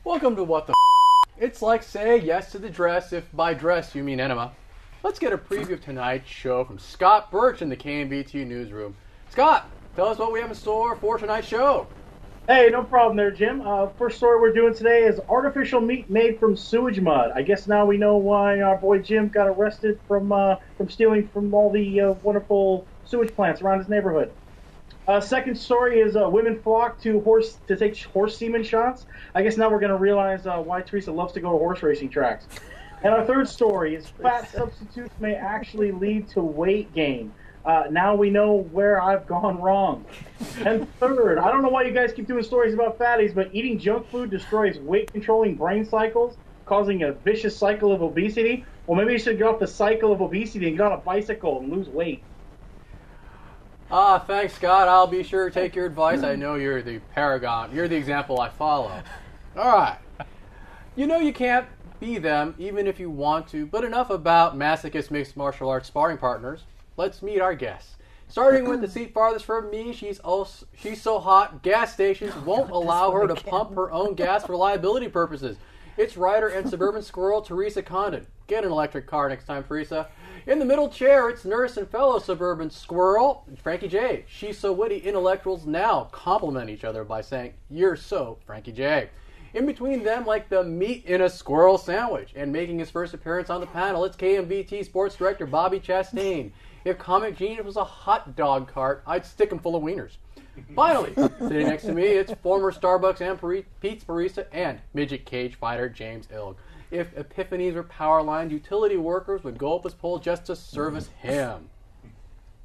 Welcome to What the It's like say yes to the dress if by dress you mean enema. Let's get a preview of tonight's show from Scott Birch in the KMBT newsroom. Scott, tell us what we have in store for tonight's show. Hey, no problem there, Jim. First story we're doing today is artificial meat made from sewage mud. I guess now we know why our boy Jim got arrested from stealing from all the wonderful sewage plants around his neighborhood. Second story is women flock to take horse semen shots. I guess now we're going to realize why Teresa loves to go to horse racing tracks. And our third story is fat substitutes may actually lead to weight gain. Now we know where I've gone wrong. And third, I don't know why you guys keep doing stories about fatties, but eating junk food destroys weight-controlling brain cycles, causing a vicious cycle of obesity. Well, maybe you should get off the cycle of obesity and get on a bicycle and lose weight. Thanks, Scott. I'll be sure to take your advice. I know you're the paragon. You're the example I follow. All right. You know you can't be them, even if you want to, but enough about masochist mixed martial arts sparring partners. Let's meet our guests. Starting with the seat farthest from me, she's so hot, gas stations won't allow her to pump her own gas for liability purposes. It's writer and suburban squirrel Teresa Condon. Get an electric car next time, Teresa. In the middle chair, it's nurse and fellow suburban squirrel, Frankie J. She's so witty, intellectuals now compliment each other by saying, "You're so Frankie J." In between them, like the meat in a squirrel sandwich. And making his first appearance on the panel, it's KMVT sports director Bobby Chastain. If Comic Genius was a hot dog cart, I'd stick him full of wieners. Finally, sitting next to me, it's former Starbucks and Pete's barista and midget cage fighter James Ilg. If epiphanies were power lines, utility workers would go up his pole just to service him.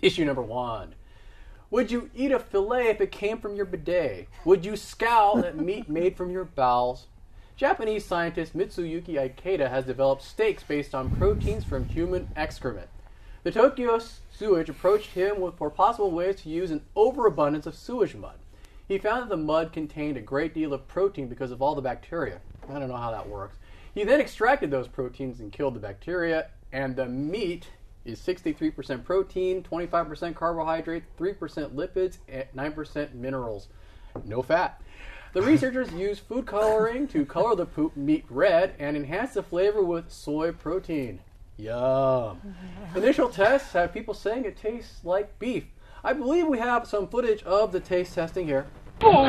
Issue number 1. Would you eat a fillet if it came from your bidet? Would you scowl at meat made from your bowels? Japanese scientist Mitsuyuki Ikeda has developed steaks based on proteins from human excrement. The Tokyo sewage approached him for possible ways to use an overabundance of sewage mud. He found that the mud contained a great deal of protein because of all the bacteria. I don't know how that works. He then extracted those proteins and killed the bacteria, and the meat is 63% protein, 25% carbohydrate, 3% lipids, and 9% minerals. No fat. The researchers used food coloring to color the poop meat red and enhance the flavor with soy protein. Yum. Initial tests have people saying it tastes like beef. I believe we have some footage of the taste testing here. Parece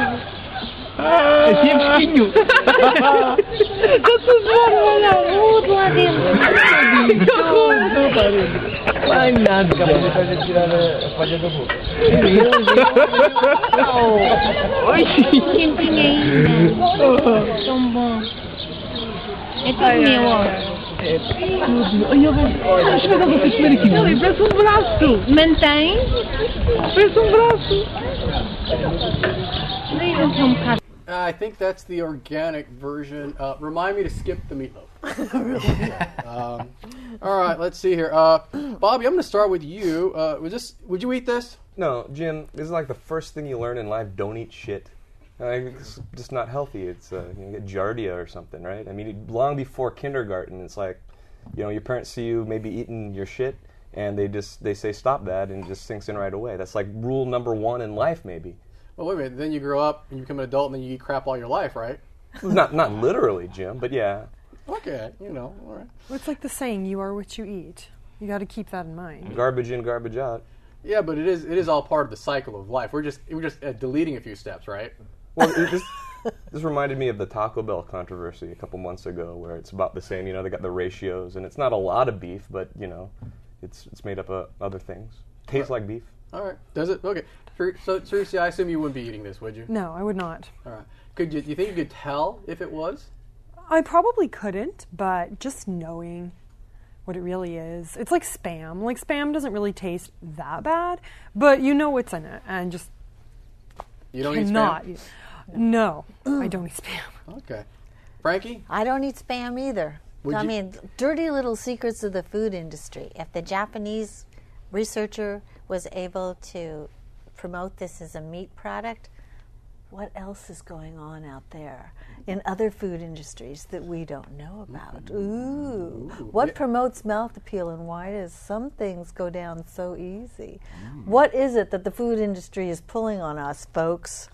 braço. Mantém. Parece braço. I think that's the organic version. Remind me to skip the meatloaf. All right, let's see here. Bobby, I'm going to start with you. Would you eat this? No, Jim, this is like the first thing you learn in life. Don't eat shit. It's just not healthy. It's you get giardia or something, right? I mean, long before kindergarten, it's like, your parents see you maybe eating your shit, and they say stop that, and it just sinks in right away. That's like rule number 1 in life, maybe. Well, wait a minute. Then you grow up and you become an adult, and then you eat crap all your life, right? Not literally, Jim, but yeah. Okay, all right. Well, it's like the saying, "You are what you eat." You got to keep that in mind. Garbage in, garbage out. Yeah, but it is all part of the cycle of life. We're just deleting a few steps, right? Well, this reminded me of the Taco Bell controversy a couple months ago, where it's about the same. They got the ratios, and it's not a lot of beef, but it's made up of other things. Tastes like beef. All right. Does it? Okay. So, seriously, I assume you wouldn't be eating this, would you? No, I would not. All right. Do you think you could tell if it was? I probably couldn't, but just knowing what it really is. It's like Spam. Like, Spam doesn't really taste that bad, but you know what's in it, and just you don't eat Spam? No, I don't eat Spam. Okay. Frankie? I don't eat Spam either. I mean, dirty little secrets of the food industry. If the Japanese researcher was able to promote this as a meat product, what else is going on out there in other food industries that we don't know about? Ooh. What promotes mouth appeal, and why does some things go down so easy? What is it that the food industry is pulling on us, folks?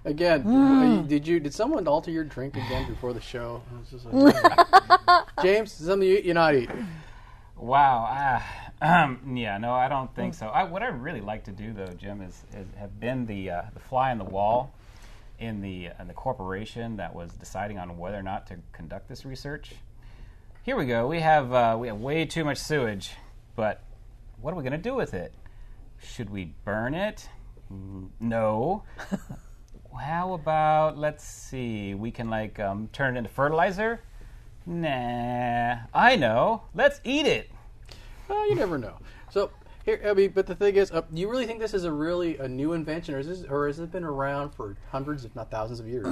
Again, did someone alter your drink again before the show? It was just like, James, something you not eat? Wow. Yeah, no, I don't think so. What I really like to do, though, Jim, is have been the fly on the wall in the corporation that was deciding on whether or not to conduct this research. Here we go. We have way too much sewage, but what are we going to do with it? Should we burn it? No. How about, let's see, we can turn it into fertilizer? Nah. I know. Let's eat it. Well, you never know. So here, but the thing is, do you really think this is a new invention, or has it been around for hundreds, if not thousands, of years?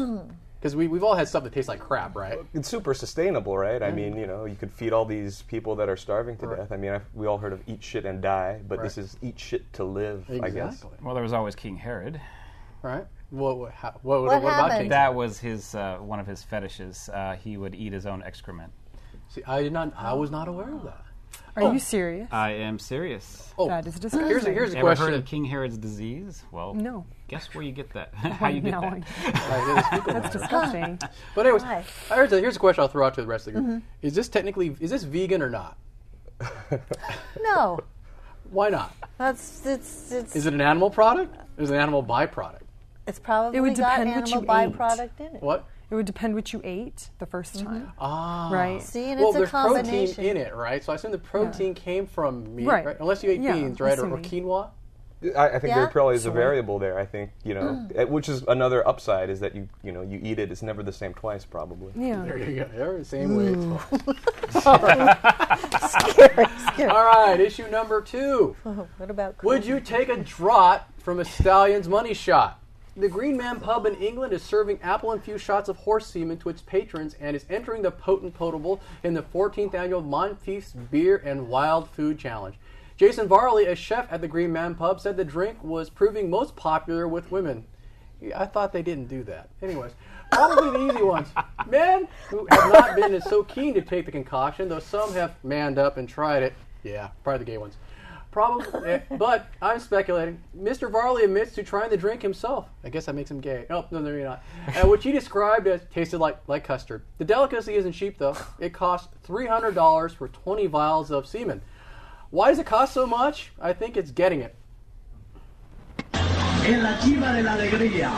Because we've all had stuff that tastes like crap, right? It's super sustainable, right? I mean, you could feed all these people that are starving to death. I mean, we all heard of eat shit and die, but this is eat shit to live, I guess. Well, there was always King Herod. Right. What about King? That was his one of his fetishes. He would eat his own excrement. See, I was not aware of that. Are you serious? I am serious. Oh, that is disgusting. Here's a Ever question. heard of King Herod's disease? Well, no. Guess where you get that? How you get that? That's disgusting. But anyways, here's a question I'll throw out to the rest of the group. Is this vegan or not? No. Why not? It's Is it an animal product? Is it an animal byproduct? It's probably It would got depend what animal you byproduct in it. What? It would depend what you ate the first time. Ah. Right. See, and Well, it's a there's combination. protein in it, right? So I assume the protein came from meat, right? Unless you ate beans, right? Or quinoa. I think there probably is a Soy. variable there. I think which is another upside is that you eat it. It's never the same twice, probably. Yeah. There you go. There, same way. Scary. All right, issue number 2. What about Would you take a draught from a stallion's money shot? The Green Man Pub in England is serving apple-infused shots of horse semen to its patrons and is entering the potent potable in the 14th annual Monteith's Beer and Wild Food Challenge. Jason Varley, a chef at the Green Man Pub, said the drink was proving most popular with women. I thought they didn't do that. Anyways, probably the easy ones. Men who have not been so keen to take the concoction, though some have manned up and tried it. Yeah, probably the gay ones. Probably, but I'm speculating. Mr. Varley admits to trying the drink himself. I guess that makes him gay. Oh, no, you're not. Which he described as tasted like custard. The delicacy isn't cheap, though. It costs $300 for 20 vials of semen. Why does it cost so much? I think it's getting it. En la chiva de la alegría.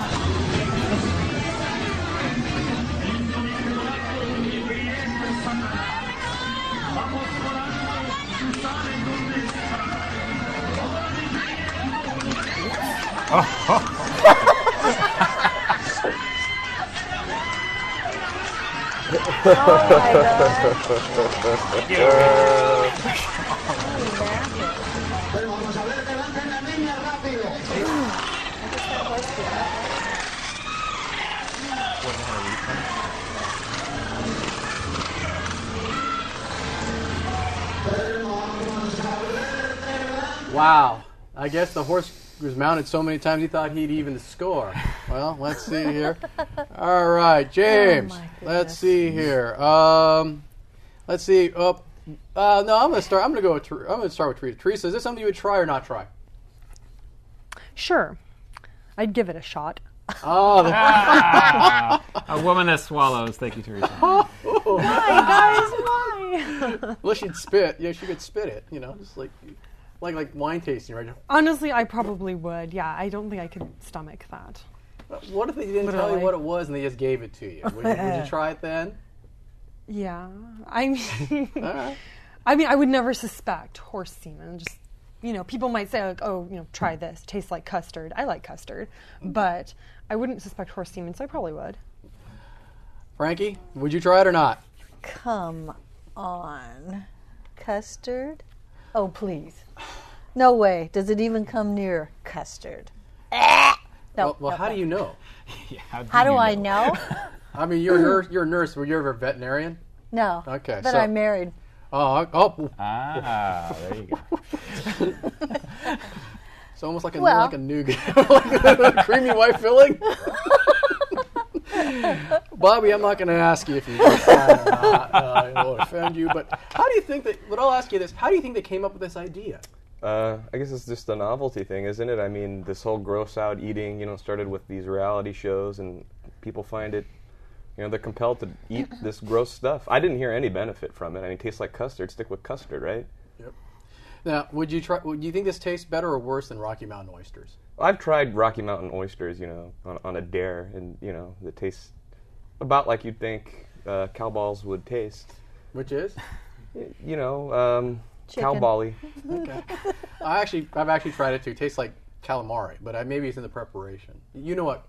Oh my God. Pero vamos a ver, levanten la niña rápido. Wow. I guess the horse was mounted so many times he thought he'd even score. Well, let's see here. All right, James. Let's see here. Let's see. No, I'm gonna start. I'm gonna start with Teresa. Teresa, is this something you would try or not try? Sure. I'd give it a shot. Oh, a woman that swallows. Thank you, Teresa. Why? well, she'd spit. Yeah, she could spit it. Just like wine tasting, right? Honestly, I probably would. Yeah, I don't think I could stomach that. What if they didn't tell you what it was and they just gave it to you? Would you try it then? Yeah, I mean, Right. I mean, I would never suspect horse semen. Just people might say like, oh, try this. It tastes like custard. I like custard, but I wouldn't suspect horse semen, so I probably would. Frankie, would you try it or not? Come on. Custard? Oh, please. No way. Does it even come near custard? No. Well, how do you know? Yeah, How do I know? I mean, you're a nurse. Were you ever a veterinarian? No. Okay, But so- I'm married. Oh. there you go. It's almost like a Well- like a nougat, like a creamy white filling. Bobby, I'm not going to ask you if you get that or not. It will offend you. But how do you think that? But I'll ask you this: how do you think they came up with this idea? I guess it's just a novelty thing, isn't it? I mean, this whole gross out eating, started with these reality shows, and people find it, they're compelled to eat this gross stuff. I didn't hear any benefit from it. I mean, it tastes like custard. Stick with custard, right? Yep. Now, would you think this tastes better or worse than Rocky Mountain oysters? I've tried Rocky Mountain oysters, on a dare, and, it tastes about like you'd think cow balls would taste. Which is? Cow bally. Okay. I've actually tried it too. It tastes like calamari, but maybe it's in the preparation. You know what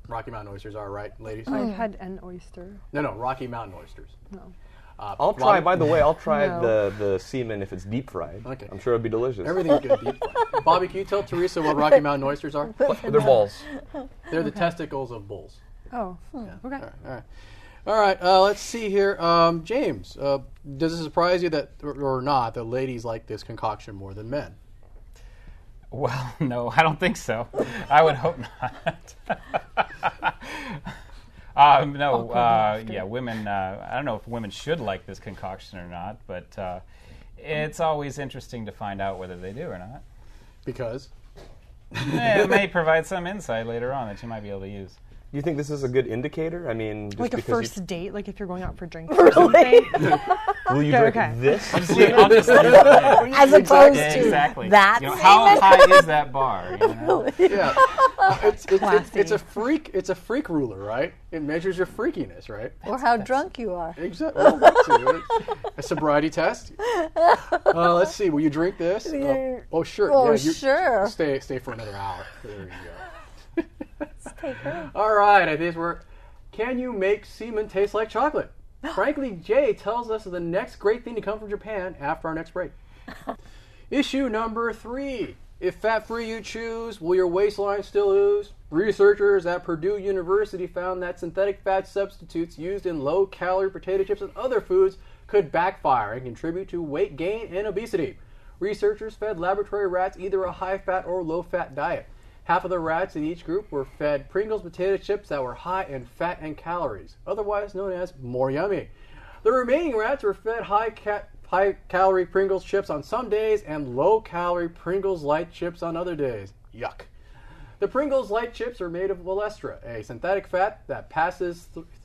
Rocky Mountain oysters are, right, ladies? I've had an oyster. No, Rocky Mountain oysters. No. I'll try the semen if it's deep fried. Okay. I'm sure it'd be delicious. Everything's good deep fried. Bobby, can you tell Teresa what Rocky Mountain oysters are? They're balls. They're the testicles of bulls. Oh, Yeah. okay. All right. Let's see here. James, does it surprise you that, or not, that ladies like this concoction more than men? Well, no, I don't think so. I would hope not. Women, I don't know if women should like this concoction or not, but it's always interesting to find out whether they do or not. Because? It may provide some insight later on that you might be able to use. Do you think this is a good indicator? I mean, just Like a because first date, like if you're going out for drinks or something. will you drink Okay. this? I'll just leave it there. As opposed Yeah, to exactly. that How semen. high is that bar? Yeah. It's Classy. a freak ruler, right? It measures your freakiness, right? Or how drunk you are. Exactly. Well, that's a sobriety test. Let's see. Will you drink this? Oh, sure. Oh, Yeah, sure. Stay for another hour. There you go. Take her. All right. I think can you make semen taste like chocolate? Frankly, Jay tells us of the next great thing to come from Japan after our next break. Issue number 3. If fat-free you choose, will your waistline still ooze? Researchers at Purdue University found that synthetic fat substitutes used in low-calorie potato chips and other foods could backfire and contribute to weight gain and obesity. Researchers fed laboratory rats either a high-fat or low-fat diet. Half of the rats in each group were fed Pringles potato chips that were high in fat and calories, otherwise known as more yummy. The remaining rats were fed high-calorie Pringles chips on some days and low-calorie Pringles Light chips on other days. Yuck. The Pringles Light chips are made of Olestra, a synthetic fat that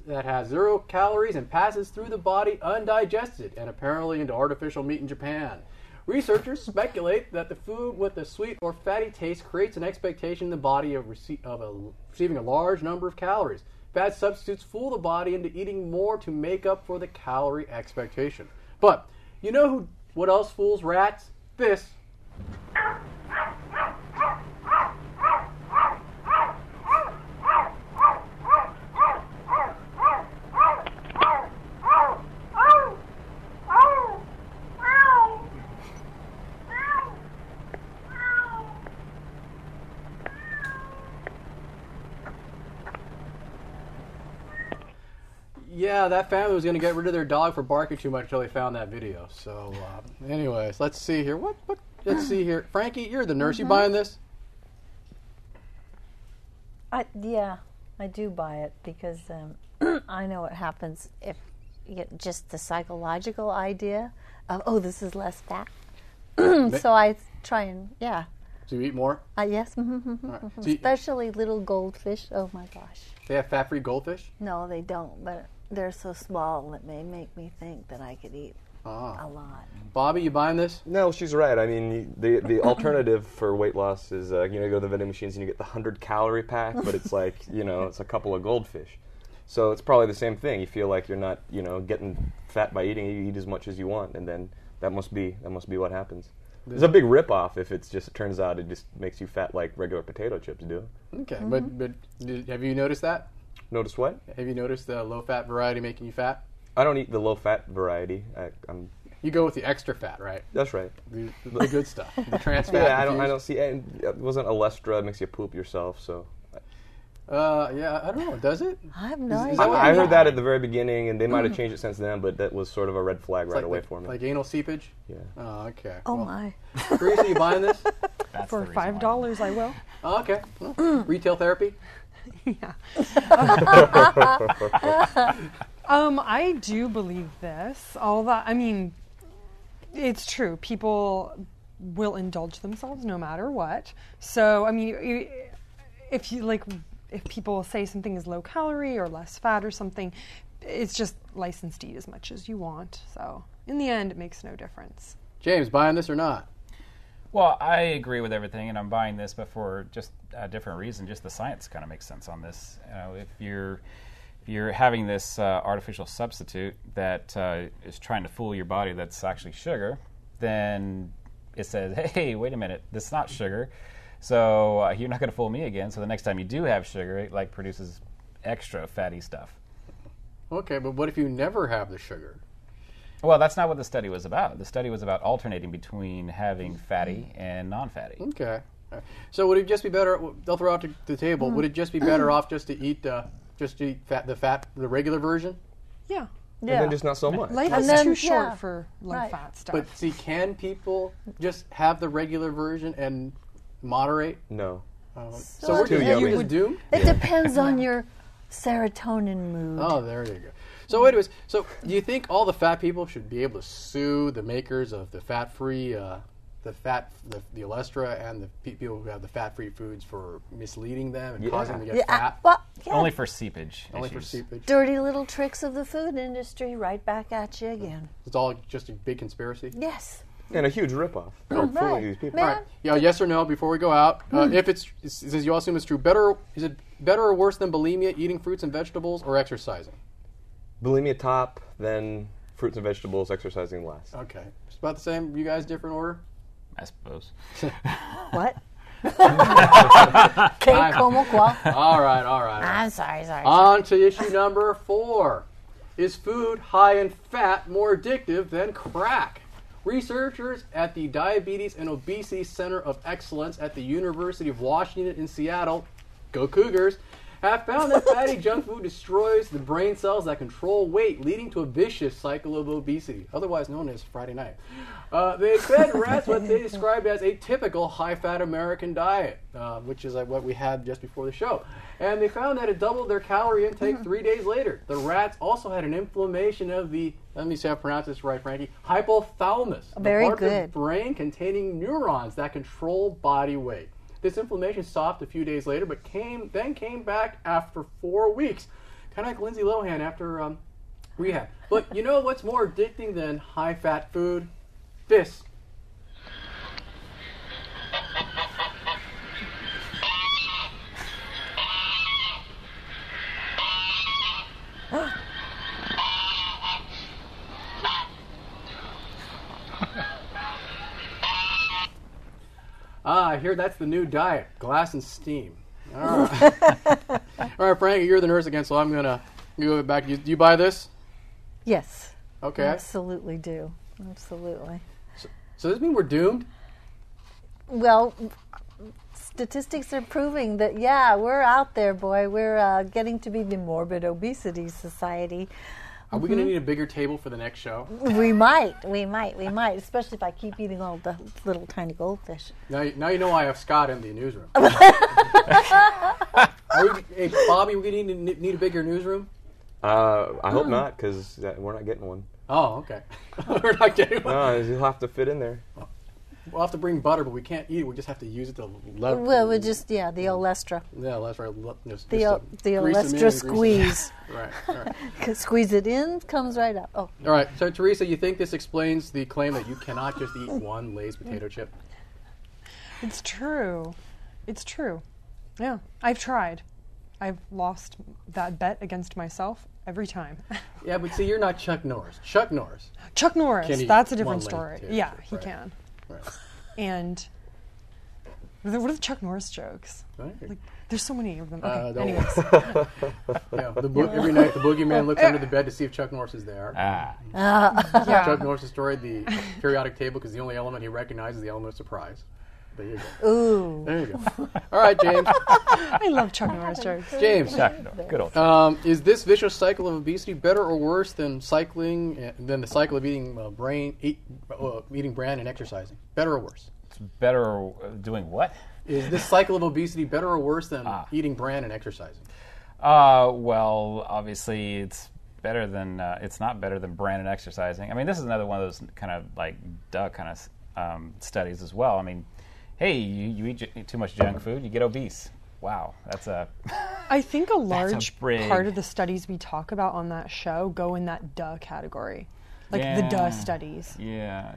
that has 0 calories and passes through the body undigested and apparently into artificial meat in Japan. Researchers speculate that the food with a sweet or fatty taste creates an expectation in the body of receiving a large number of calories. Fat substitutes fool the body into eating more to make up for the calorie expectation. But you know what else fools rats? This. Yeah, that family was going to get rid of their dog for barking too much until they found that video. So, anyways, let's see here. Let's see here. Frankie, you're the nurse. You buying this? Yeah, I do buy it because I know what happens if you get just the psychological idea of, oh, this is less fat. So I try and, yeah. So you eat more? Yes. Right. So Especially little goldfish. Oh, my gosh. they have fat-free goldfish? No, they don't, but they're so small that may make me think that I could eat a lot. Bobby, you buying this? No, she's right. I mean, the alternative for weight loss is, you go to the vending machines and you get the 100-calorie pack, but it's like, it's a couple of goldfish. So it's probably the same thing. You feel like you're not, getting fat by eating. You eat as much as you want, and then that must be what happens. It's a big ripoff if it turns out it just makes you fat like regular potato chips do. Okay, but have you noticed that? Notice what? Have you noticed the low-fat variety making you fat? I don't eat the low-fat variety. You go with the extra fat, right? That's right. The good stuff. The trans fat. Yeah, I don't see. And it wasn't Olestra makes you poop yourself, so. Yeah, I don't know. Does it? I have no idea. I heard that at the very beginning, and they might have changed it since then, but that was sort of a red flag right away for me. Like anal seepage? Yeah. Oh, okay. Oh, my. Teresa, you buying this? That's For the reason why. $5, I will. Oh, okay. Well, retail therapy? Yeah. I do believe this. All that, I mean, it's true. People will indulge themselves no matter what. So, I mean, if people say something is low calorie or less fat or something, it's just licensed to eat as much as you want. So, in the end, it makes no difference. James, buying this or not? Well, I agree with everything, and I'm buying this, but for just a different reason. Just the science kind of makes sense on this. If you're having this artificial substitute that is trying to fool your body that's actually sugar, then it says, hey, wait a minute, this is not sugar, so you're not going to fool me again. So the next time you do have sugar, it produces extra fatty stuff. Okay, but what if you never have the sugar? Well, that's not what the study was about. The study was about alternating between having fatty and non-fatty. Okay. So would it just be better? They'll throw out to the table. Would it just be better off just to eat the regular version? Yeah. And then just not so much. Life And is then- too short yeah. for low-fat stuff. But see, can people just have the regular version and moderate? No. So we're Too just, yummy. you're just doomed? It depends on your serotonin mood. Oh, there you go. So anyways, do you think all the fat people should be able to sue the makers of the fat-free, the Olestra and the people who have the fat-free foods for misleading them and causing them to get fat? Well, yeah. Only for seepage. Only for issues. seepage. Dirty little tricks of the food industry right back at you again. It's all just a big conspiracy? Yes. And a huge ripoff. Fooling Right. these people. Man. All right. Yeah, yes or no before we go out. If it says you all assume it's true, is it better or worse than bulimia, eating fruits and vegetables, or exercising? Bulimia top, then fruits and vegetables, exercising last. Okay. It's about the same. You guys, different order? I suppose. What? Okay, como qual? All right. I'm sorry. On to issue number 4. Is food high in fat more addictive than crack? Researchers at the Diabetes and Obesity Center of Excellence at the University of Washington in Seattle, go Cougars, have found that fatty junk food destroys the brain cells that control weight, leading to a vicious cycle of obesity, otherwise known as Friday night. They fed rats what they described as a typical high-fat American diet, which is like what we had just before the show. And they found that it doubled their calorie intake 3 days later. The rats also had an inflammation of the, let me see if I pronounce this right, Frankie, hypothalamus. Very the part of good. the brain containing neurons that control body weight. This inflammation stopped a few days later, but came back after 4 weeks. Kind of like Lindsay Lohan after rehab. But you know what's more addicting than high-fat food? This. I hear that's the new diet, glass and steam. All right. All right, Frank, you're the nurse again, so I'm going to go back. Do you buy this? Yes. Okay. Absolutely do. Absolutely. So does this mean we're doomed? Well, statistics are proving that, yeah, we're out there, boy. We're getting to be the morbid obesity society. Are we going to need a bigger table for the next show? We might, especially if I keep eating all the little tiny goldfish. Now you know I have Scott in the newsroom. Hey, Bobby, we're going to need a bigger newsroom? I hope not, because we're not getting one. Oh, okay. We're not getting one. No, you'll have to fit in there. We'll have to bring butter, but we can't eat it. We just have to use it to lever. Well, we just, the Olestra. Yeah, that's right. Just The grease them in Olestra and squeeze. Right, all right. Squeeze it in, comes right out. Oh. All right, so Teresa, you think this explains the claim that you cannot just eat one Lay's potato chip? It's true. It's true. Yeah, I've tried. I've lost that bet against myself every time. Yeah, but see, you're not Chuck Norris. Chuck Norris. Chuck Norris, Can eat that's a one different Lay's story. potato Yeah, chip, he right. can. Right. And what are the Chuck Norris jokes? Right. Like, there's so many of them. Okay, don't anyways. Yeah, every night the boogeyman looks under the bed to see if Chuck Norris is there. Yeah. Chuck Norris destroyed the periodic table because the only element he recognizes is the element of surprise. There you go. Ooh. There you go. All right, James. I love Chuck Norris jokes. James, Good old. is this vicious cycle of obesity better or worse than the cycle of eating eating bran and exercising? Better or worse? It's better doing what? Is this cycle of obesity better or worse than eating bran and exercising? Well, obviously it's better than it's not better than bran and exercising. I mean, this is another one of those kind of like duh kind of studies as well. I mean, hey, you eat too much junk food, you get obese. Wow, that's a. I think a large big- part of the studies we talk about on that show go in that duh category. Like the duh studies. Yeah.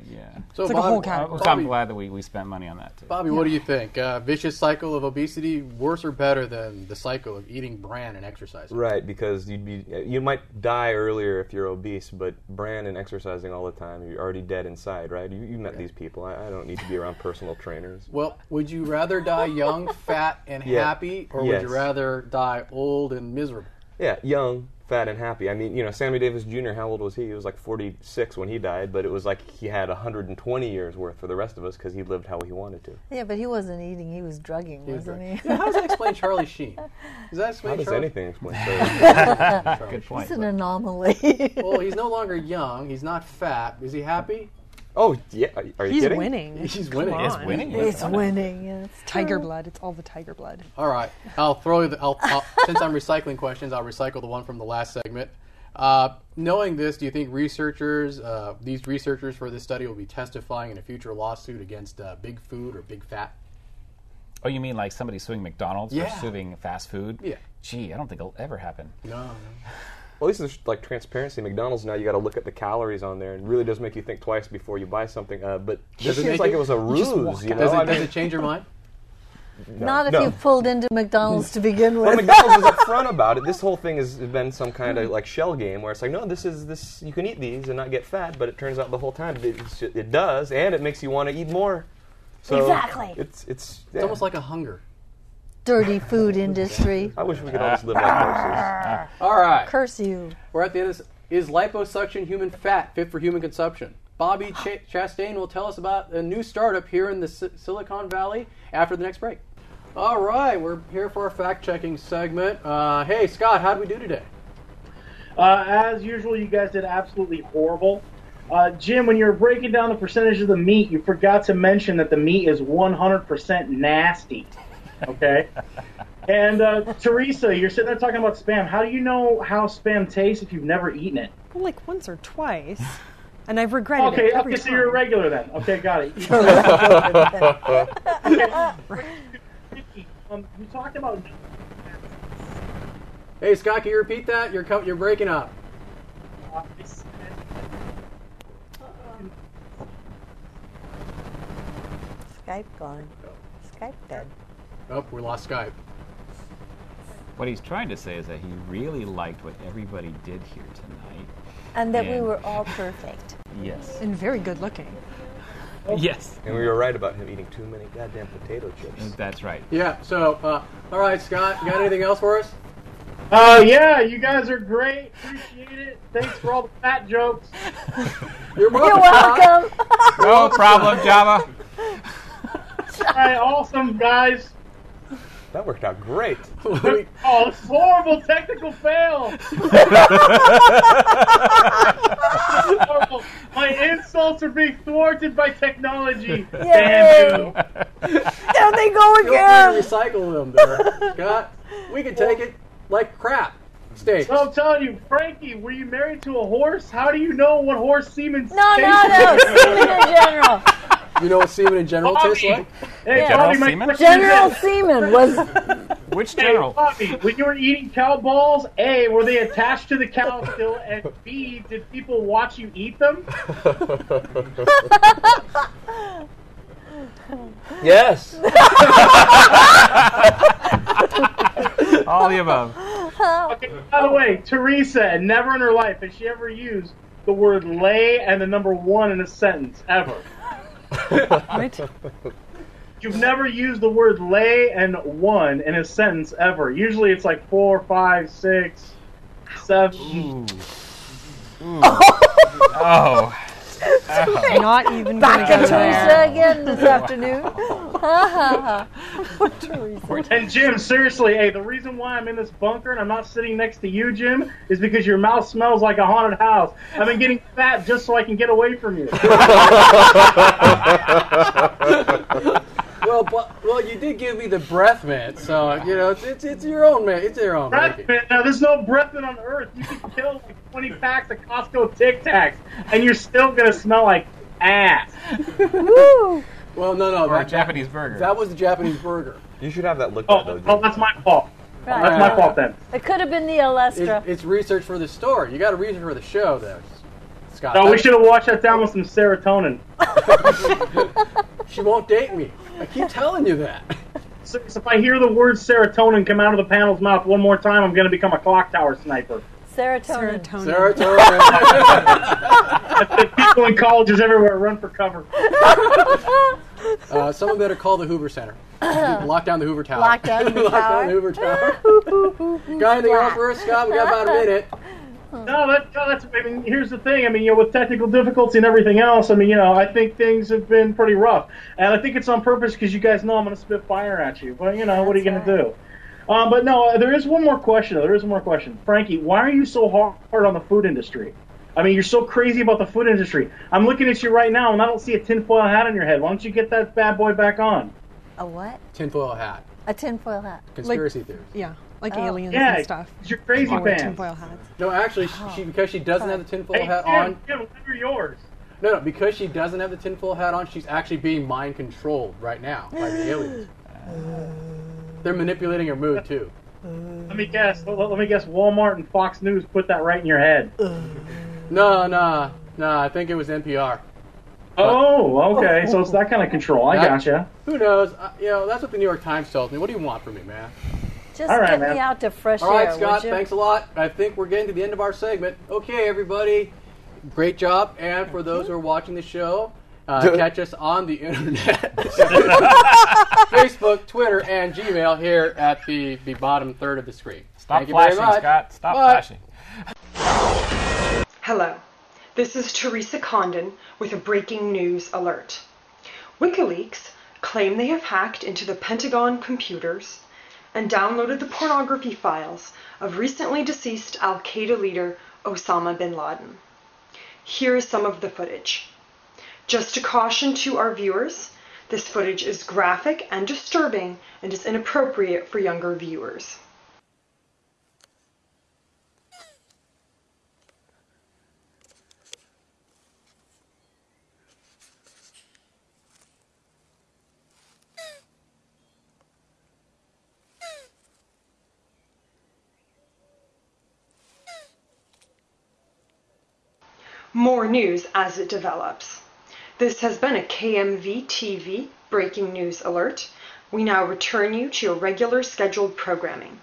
So It's like a whole category. So I'm glad that we spent money on that too. Bobby, what do you think? Vicious cycle of obesity, worse or better than the cycle of eating bran and exercising? Right, because you might die earlier if you're obese, but bran and exercising all the time, you're already dead inside, right? You met these people. I don't need to be around personal trainers. Well, would you rather die young, fat, and happy, or would you rather die old and miserable? Yeah, young, fat, and happy. I mean, Sammy Davis Jr., how old was he? He was like 46 when he died, but it was like he had 120 years worth for the rest of us because he lived how he wanted to. Yeah, but he wasn't eating, he was drugging, wasn't he? Yeah, how does that explain Charlie Sheen? Does that explain How does Charlie? anything explain Charlie? Good point. He's an anomaly. Well, he's no longer young. He's not fat. Is he happy? Oh, yeah. Are you He's kidding? winning. He's winning. Come He's on. winning. He's winning. Yeah, it's Tiger true. blood. It's all the tiger blood. All right. I'll since I'm recycling questions, I'll recycle the one from the last segment. Knowing this, do you think these researchers for this study will be testifying in a future lawsuit against Big Food or Big Fat? Oh, you mean like somebody suing McDonald's Yeah. for suing fast food? Yeah. Gee, I don't think it'll ever happen. No. Well, at least there's like transparency. McDonald's now, you got to look at the calories on there, and really does make you think twice before you buy something. But this it seems make like you- it was a you just ruse. walk You out. know? Does it change your mind? Not if you pulled into McDonald's to begin Well, with. McDonald's was upfront about it. This whole thing has been some kind of like shell game where it's like, no, this you can eat these and not get fat, but it turns out the whole time it does, and it makes you want to eat more. So Exactly. It's Almost like a hunger. Dirty food industry. I wish we could all just live like horses. All right. Curse you. We're at the end of this. Is liposuction human fat fit for human consumption? Bobby Chastain will tell us about a new startup here in the Silicon Valley after the next break. All right, we're here for our fact-checking segment. Hey, Scott, how did we do today? As usual, you guys did absolutely horrible. Jim, when you were breaking down the percentage of the meat, you forgot to mention that the meat is 100% nasty. Okay? And Teresa, you're sitting there talking about Spam. How do you know how Spam tastes if you've never eaten it? Well, like once or twice. And I've regretted Okay, it every okay, so time. you're a regular then. Okay, got it. You talked about... Hey, Scott, can you repeat that? You're breaking up. Skype gone. Skype dead. Oh, we lost Skype. What he's trying to say is that he really liked what everybody did here tonight. And that we And- were all perfect. Yes. And very good looking. Yes. And we were right about him eating too many goddamn potato chips. That's right. Yeah, so, all right, Scott, you got anything else for us? Yeah, you guys are great. Appreciate it. Thanks for all the fat jokes. You're You're welcome. No problem, Java. All right, awesome, guys. That worked out great. Oh, this is horrible technical fail. Horrible. My insults are being thwarted by technology. Yay. Damn you. There they go Feel free again. to recycle them there. Scott, we can take it like crap. Steak. So I'm telling you, Frankie, were you married to a horse? How do you know what horse semen No, tastes semen in general. You know what semen in general tastes like? Hey, Yeah. Bobby, my General question General is this. semen was... Which Hey, general? Bobby, when you were eating cow balls, A, were they attached to the cow still? And B, did people watch you eat them? Yes. All the above. Okay, by the way, Teresa, never in her life has she ever used the word lay and the number one in a sentence, ever. Right? You've never used the word lay and one in a sentence, ever. Usually it's like 4, 5, 6, 7. Oh. Not even Back gonna at go Teresa there. again this afternoon. Poor Teresa. And Jim, seriously, hey, the reason why I'm in this bunker and I'm not sitting next to you, Jim, is because your mouth smells like a haunted house. I've been getting fat just so I can get away from you. Well, you did give me the breath mint, so you know it's your own man. It's your own. Breath mint. Now, there's no breath mint on Earth. You can kill like 20 packs of Costco Tic Tacs, and you're still gonna smell like ass. Woo! Well, no. Or a Japanese burger. That was the Japanese burger. You should have that looked at, though. Oh, that's my fault. Right. That's my fault then. It could have been the Olestra. It's research for the story. You got to research for the show, there, Scott. No, we should have washed that down with some serotonin. She won't date me. I keep telling you that. So if I hear the word serotonin come out of the panel's mouth one more time, I'm going to become a clock tower sniper. Serotonin. Serotonin. People in colleges everywhere run for cover. Someone better call the Hoover Center. Lock down the Hoover Tower. Lock down the Lock down tower. the Hoover Tower. Got anything else for us, Scott? We got about a minute. That's. I mean, here's the thing. I mean, with technical difficulty and everything else, I mean, I think things have been pretty rough, and I think it's on purpose because you guys know I'm going to spit fire at you. But what are you going to do? But no, there is one more question. Frankie, why are you so hard on the food industry? I mean, you're so crazy about the food industry. I'm looking at you right now, and I don't see a tinfoil hat on your head. Why don't you get that bad boy back on? A what? Tinfoil hat. A tinfoil hat. Conspiracy theories. Yeah, like aliens Yeah, and stuff. it's your crazy Or pants. tinfoil hats. No, actually, because she doesn't have the tinfoil hat Tim, on. Tim, they're yours. No, because she doesn't have the tinfoil hat on, she's actually being mind controlled right now by the aliens. They're manipulating her mood too. Let me guess. Let me guess. Walmart and Fox News put that right in your head. No. I think it was NPR. Oh, okay. So it's that kind of control. I gotcha. Who knows? That's what the New York Times tells me. What do you want from me, man? Just All right, get man. me out to fresh All right, air, Scott. would you? Thanks a lot. I think we're getting to the end of our segment. Okay, everybody. Great job. And for those who are watching the show, catch us on the internet. Facebook, Twitter, and Gmail here at the bottom third of the screen. Stop Thank you very flashing, much. Scott. Stop Bye. flashing. Hello, this is Teresa Condon with a breaking news alert. WikiLeaks claim they have hacked into the Pentagon computers and downloaded the pornography files of recently deceased Al-Qaeda leader Osama bin Laden. Here is some of the footage. Just a caution to our viewers, this footage is graphic and disturbing and is inappropriate for younger viewers. More news as it develops. This has been a KMV TV breaking news alert. We now return you to your regular scheduled programming.